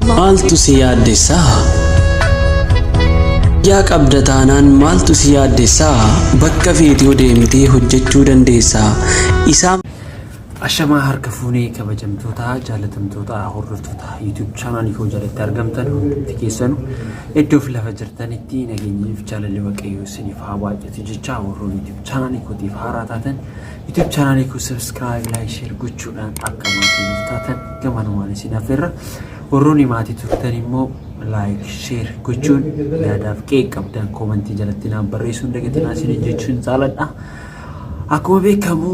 Maaltu si yaaddessaa? Yaa qabda taanaan maaltu si yaaddessaa? Bakka feetee deemtee hojjechuu dandeessaa. Isaan Ashamaa harka fuunee kabajamtoota jaalatamtoota hordoftoota YouTube channel koo jalatti argamtan hundumti keessanuu iddoof lafa jirtanitti nageenyiif jaalalli waaqayyoo isiniif haa baay'atu jecha warroon YouTube channel kootiif haaraa taatan YouTube channel koo subscribe, like, share gochuudhaan akka maatii nuuf taatan gamanumaan isin affeerra. Warroon maatii turtan immoo like, share gochuun yaadaaf qeeq qabdan komentii jalatti naaf barreessuun dagatinaa isin jechuun jaaladha. Akkuma beekamu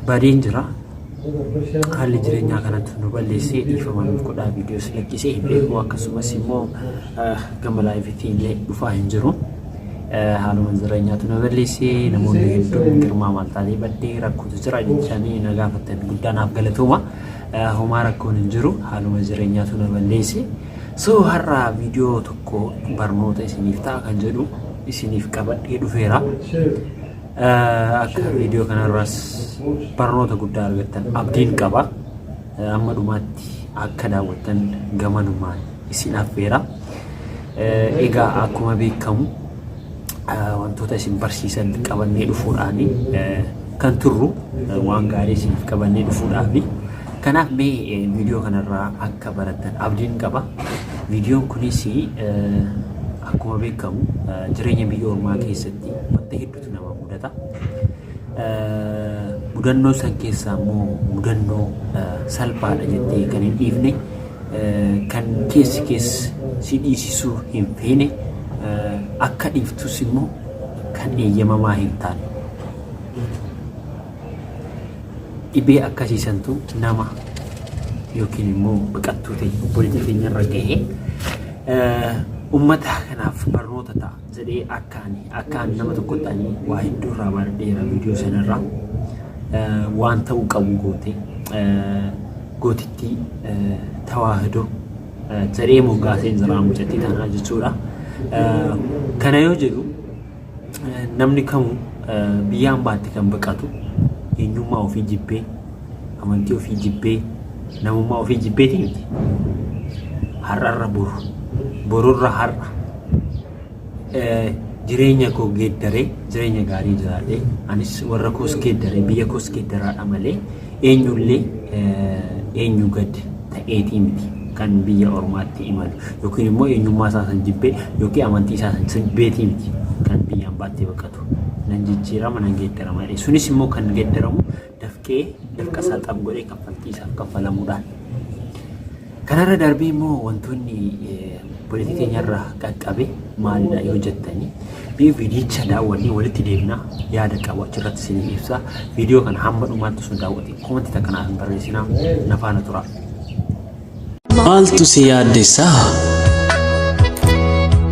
baadiyaan jira. Haalli jireenyaa kanatti nu balleessee dhiifama nuuf godhaa viidiyoo lakkisee hin beeku akkasumas immoo gama laayiviitiin illee dhufaa hin jiru. Haaluma jireenyaatu nu balleessee namoonni hedduun girmaa maaltaalee baddee rakkootu jira jechanii na gaafatan guddaa naaf galatooma. Homaa rakkoon hin jiru haaluma jireenyaatu nu balleessee. So har'a viidiyoo tokko barnoota isiniif ta'a kan jedhu isiniif qabadhee dhufeera. Akka viidiyoo kanarraas barnoota guddaa argattan abdiin qaba. Amma dhumaatti akka daawwattan gamanumaan isin affeera. Egaa akkuma beekamu wantoota isin barsiisan qabannee dhufuudhaan kan turru waan gaarii isiniif qabannee dhufuudhaafi. Kanaaf mee viidiyoo kanarraa akka barattan abdiin qaba. Viidiyoon kunis akkuma beekamu jireenya biyya ormaa keessatti wanta hedduutu nama mudata. Mudannoo san keessaa immoo mudannoo salphaadha jettee kan hin dhiifne kan keessi si dhiisisuu hin feene akka dhiiftus immoo kan eeyyamamaa hin taane. Dhibee akkasiisantu nama yookiin immoo biqiltuu ta'e obboleettii keenyarra gahee ummata kanaaf barnoota ta'a jedhee akkaan nama tokko ta'anii waa hedduu irraa baradheera viidiyoo sanarraa. Waan ta'uu qabu gootitti tawaahidoo jedhee moggaasee jiraa mucattii tanaa jechuudha. Kana yoo jedhu namni kamuu biyyaan baatti kan baqatu eenyummaa ofii jibbee, amantii ofii jibbee, namummaa ofii jibbeeti miti. Har'arra borurra har'a jireenya koo geeddaree jireenya gaarii jiraadhee anis warra koos geeddaree biyya koos geeddaraadha malee eenyullee eenyu gad ta'eetii miti kan biyya ormaatti imalu yookiin immoo eenyummaa isaa san jibbee yookiin amantii isaa san jibbeetii miti kan biyyaan baatti baqatu nan jijjiirama nan geeddarama. Sunis immoo kan geeddaramu dafqa isaa xab godhee kaffaltii isaaf kaffalamuudhaan. Kanarra darbee immoo wantoonni poliitii keenyarraa qaqqabe maalidha yoo jettanii viidiyicha daawwannee walitti deemnaa yaada qabu achirratti isiniif ibsa. Viidiyoo kana hamma dhumaatti osoo daawwattee komentii takka naaf barreessinaa na faana tura. maaltu si yaaddessaa?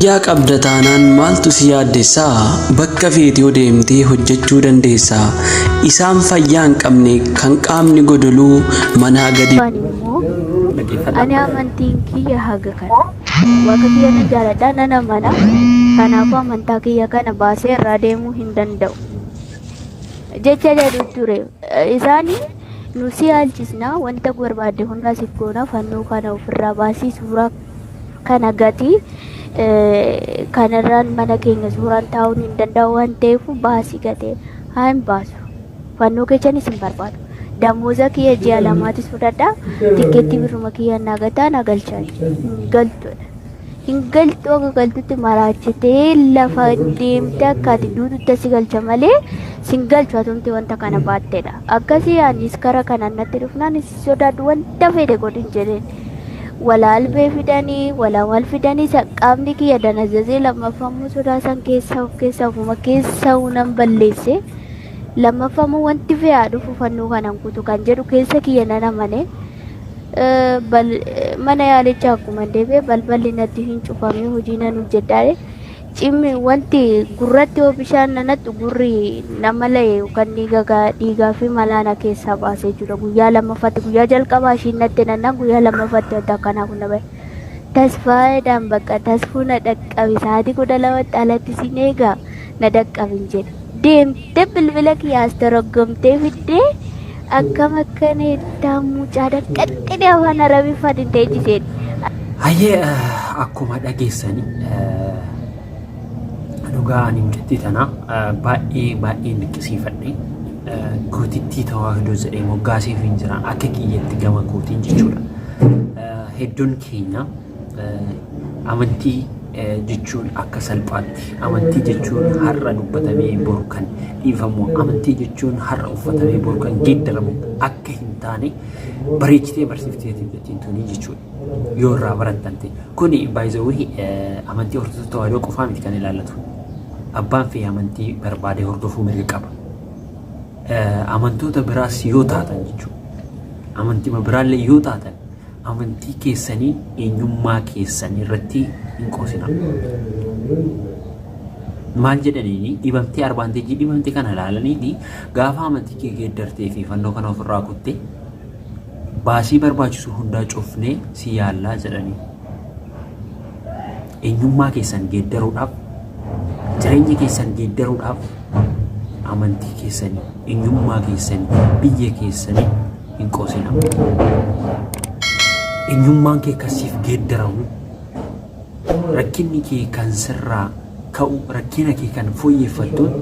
Yaa qabda taanaan maaltu si yaaddessaa? Bakka feetee deemtee hojjechuu dandeessaa. Isaan fayyaa hin qabne kan qaamni godoluu manaa gadi. Ani amantiin kiyya haga kana waaqa kiyya ni jaaladha nan amana. Kanaafuu amantaa kiyya kana baasee irraa deemuu hin danda'u jecha jedhu ture. Isaanii nu si yaalchisna wanta barbaadde hunda siif goona fannoo kana ofirraa baasii suuraa kana gatii kanarraan mana keenya suuraan taa'uun hin danda'u waan ta'eef baasii gatee haan baasu fannoo keessanis hin barbaadu. Damooza kiyya ji'a lamaatis fudhadha. Tikeetti birruma kiyya nagataa nagalchaa hin galtu akka galtutti maraachitee lafa deemte akkaati duututti si galcha malee sin galchu atumti wanta kana baatteedha. Akkasii anis kara kanaan natti dhufnaan sodaadhu wanta fedhe godhin jedheen. Walaa albee fidanii walaa wal fidanii qaamni kiyya danazazee lammaffamuu sodaa san keessa of keessa ofuma keessa unan balleesse. Lammaffamuu wanti fe'aa dhufu fannoo kanan kutu kan jedhu keessa kiyya nan amane. Mana yaalichaa akkuma deebi'ee balballi natti hin cufamee hojii nan hojjedhaadhe. Cimmi wanti gurratti yoo bishaan nanatti gurri nama la'e kan dhiigaa fi malaana keessaa baasee jira. Guyyaa lammaffatti guyyaa jalqabaa ishiin natti nannan guyyaa lammaffatti wanta akkanaa kun nama tasfaayidhaan bakka tasfuu na dhaqqabi sa'aatii 12 alatti sin eegaa na dhaqqabin jedhe. Deemtee bilbila kiyyaas dorgomtee fiddee akkam akkana mucaa dhaqqaxxee afaan arabiffaan hin teechisedha. Hayyee akkuma dhageessani dhugaa ani mudatti tana baay'ee dinqisiifadhe guutittii tawaahidoo jedhee moggaasiif hin jiran akka kiyyatti gama kootiin jechuudha. Hedduun keenya amantii jechuun akka salphaatti amantii jechuun har'a dubbatamee boru kan dhiifamu amantii jechuun har'a uffatamee boru kan geeddaramu akka hin taane bareechitee barsiifteetiif jettiin tuni jechuudha. Yoo irraa barattan ta'e kuni baay'ee amantii Ortodoksii tawaahidoo qofaa miti kan ilaallatu. Abbaan fi amantii barbaade hordofuu mirga qaba. Amantoota biraas yoo taatan jechuudha. Amantii biraallee yoo taatan amantii keessanii eenyummaa keessanii irratti hin qoosina. Maal jedhanii dhibamtee arbaanteejii dhibamtee kana ilaalanii gaafa amantii kee geeddartee fi fannoo kana ofirraa kuttee baasii barbaachisu hundaa cufnee si yaallaa jedhanii. Eenyummaa keessan geeddaruudhaaf jireenya keessan geeddaruudhaaf amantii keessanii eenyummaa keessanii biyya keessanii hin qoosina. Eenyummaan kee kasiif geeddaramu rakkinni kee kan sirraa ka'u rakkina kee kan fooyyeffattuun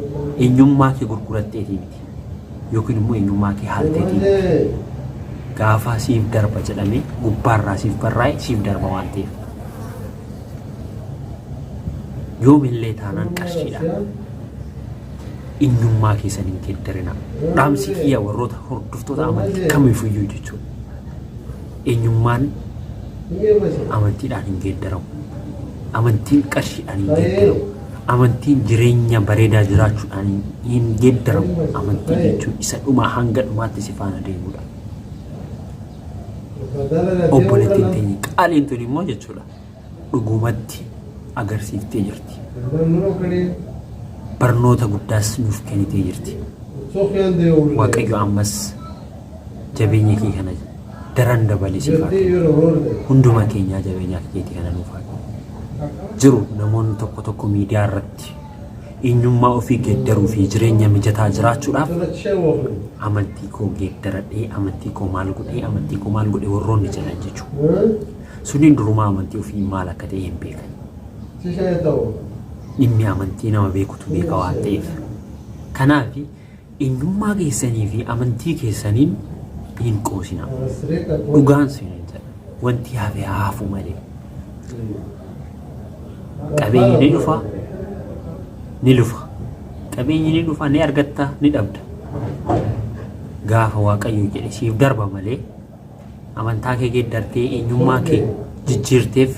eenyummaa kee gurguratteetii miti yookiin immoo eenyummaa kee haalteetii miti. Gaafa siif darba jedhamee gubbaarraa siif barraa'e siif darba waan ta'eef. Yoomillee taanaan qarshiidha. Eenyummaa keessan hin geeddarina. Dhaamsi kiyya warroota hordoftoota amantii kamiifiyyuu jechuudha. Eenyummaan amantiidhaan hin geeddaramu. Amantiin qarshiidhaan hin geeddaramu. Amantiin jireenya bareedaa jiraachuudhaan hin geeddaramu. Amantii jechuun isa dhumaa hanga dhumaatti si faana deemudha. Obboleettiin teenye qaaliin tun immoo jechuudha dhugumatti agarsiiftee jirti. Barnoota guddaas nuuf kennitee jirti. Waaqayyo ammas jabeenya kee kana daran dabalee siif haa kennu. Hunduma keenyaa jabeenya keetii kana nuuf haa kennu. Jiru namoonni tokko miidiyaa irratti eenyummaa ofii geeddaruu fi jireenya mijataa jiraachuudhaaf amantii koo geeddaradhee amantii koo maal godhee warroonni jedhan jechuudha. Suniin durumaa amantii ofii maal akka ta'e hin beekan. Dhimmi amantii nama beekutu beeka waan ta'eef. Kanaaf eenyummaa keessanii fi amantii keessaniin hin qoosina. Dhugaan seenaa jedha. Wanti hafe haafu malee. Qabeenyi ni dhufa. Ni lufa. Qabeenyi ni dhufa ni argatta ni dhabda. Gaafa Waaqayyo jedhe siif darba malee amantaa kee geeddartee eenyummaa kee jijjiirteef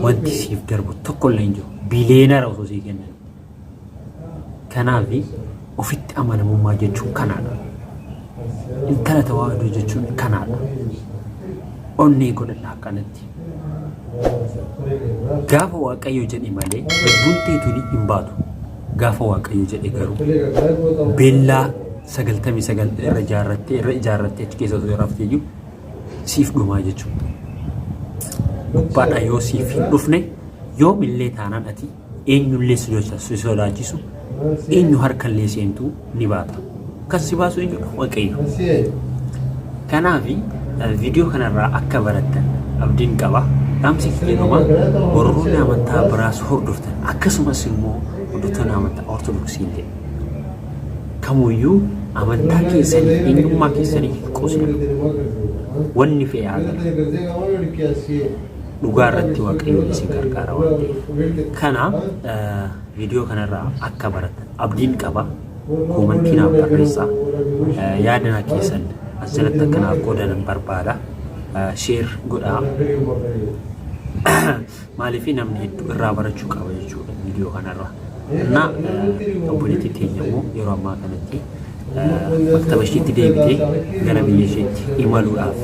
wanti siif darbu tokkollee hin jiru. Bileenara osoo sii kennan. Kanaaf ofitti amanamummaa jechuun kanaadha. Intala tawaahidoo jechuun kanaadha. Onnee godhadha akkanatti. Gaafa Waaqayyo jedhe malee lubbuun teetu hin baatu. Gaafa Waaqayyo jedhe garuu beellaa 99 irra ijaarrattee achi keessa osoo raftee jiru siif dhumaa jechuudha. Gubbaadhaa yoo siif hin dhufne yoomillee taanaan ati eenyullee si sodaachisu eenyu harkallee seentuu ni baata. Kan si baasu eenyudha Waaqayyo. Kanaaf viidiyoo kanarraa akka barattan abdiin qaba. Dhaamsi kiyyaadhuma warroonni amantaa biraas hordoftan akkasumas immoo hordoftoonni amantaa Ortodoksii illee kamuyyuu amantaa keessanii eenyummaa keessanii qoosina. Wanni fe'ee haala dhugaa irratti Waaqayyo isin gargaara waan ta'eef. Kanaaf viidiyoo kanarraa akka barattan abdiin qaba. Koomantii naaf barreessaa. Yaada keessan as jalatti akkanaaf qoodan barbaada. Sheer godhaa. Maaliif namni hedduu irraa barachuu qaba jechuudha viidiyoo kanarraa. Innaa obboleettii teenya immoo yeroo ammaa kanatti maktaba isheetti deebitee gara biyya isheetti imaluudhaaf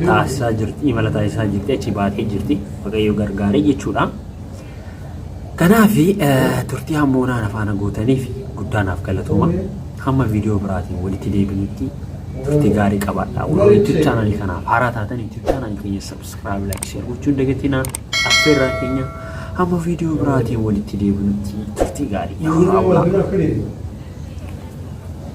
taasisaa jirti. Imala taasisaa jirti achi baatee jirti. Waaqayyo gargaaree jechuudha. Kanaaf turtii hammoonaan afaan gootaniif guddaanaaf galatooma. Hamma viidiyoo biraatiin walitti deebinutti turtii gaarii qabaadha. Warra YouTube chaanalii kanaaf haaraa taatan YouTube chaanalii keenya subscribe, like, share gochuun dagatinaa affeerraa keenya hamma viidiyoo biraatiin walitti deebinutti turtii gaarii.